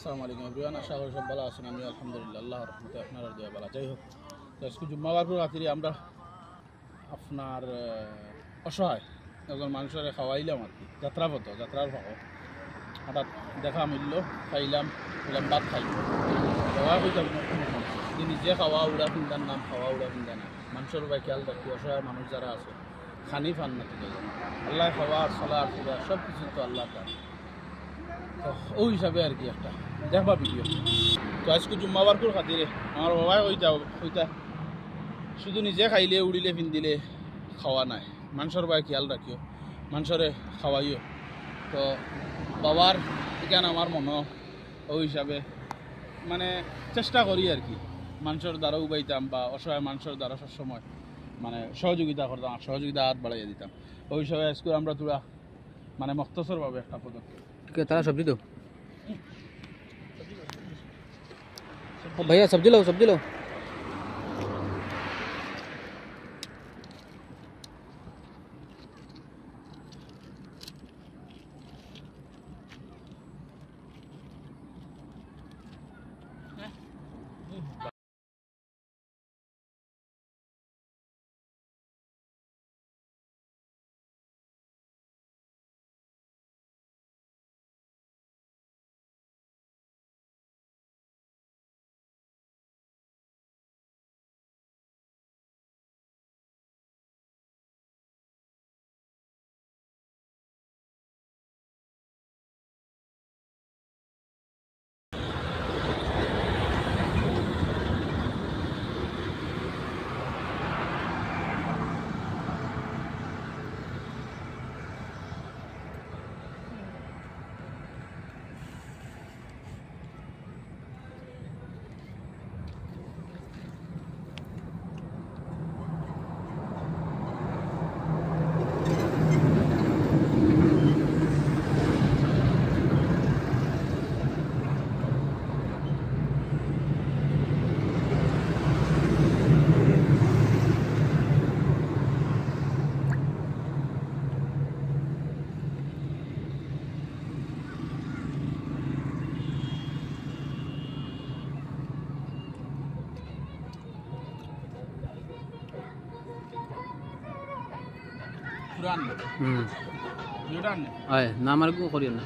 আসসালামু আলাইকুম এভরিওয়ান, আশা করি সব ভালো আছেন। আমি আলহামদুলিল্লাহ আল্লাহর রহমতে আপনারা দয়া ভালো। যাই হোক, তো আজকে জুম্মাবারপুর রাত্রি আমরা আপনার অসহায় একজন মানুষের খাওয়াইলাম আর কি, যাত্রার ভাগত হঠাৎ দেখা মিলল, খাইলাম ভাত খাই খাওয়া হইতাম নিজে খাওয়া উড়া ফিন্দার নাম, খাওয়া উড়া ফিন্দা নাম মানুষের ভাই খেয়াল রাখি। অসহায় মানুষ যারা আছে খানি ফান না থেকে আল্লাহ খাওয়ার চলার ফিরা সব কিছু তো আল্লাহ তার, তো ওই হিসাবে আর কি একটা দেখবা ভিডিও। তো আজকে জুম্মাবারকুর খাতিরে আমার বাবাই ওইটা শুধু নিজে খাইলে উড়িলে ফিন্দিলে খাওয়া নাই, মানুষের ভাই খেয়াল রাখিও, মানুষরে খাওয়াইও। তো বাবার এখানে আমার মনে ওই হিসাবে মানে চেষ্টা করি আর কি, মানুষের দ্বারা উবাইতাম বা অসহায় মানুষের দ্বারা সবসময় মানে সহযোগিতা করতাম, সহযোগিতা হাত বাড়াইয়া দিতাম। ওই হিসাবে আজকে আমরা তোরা মানে মক্তসরভাবে একটা পদক্ষেপ। তারা সবজি দো भैया, सब्जी लो सब्जी लो। পুরান আয় না আমার করিও না।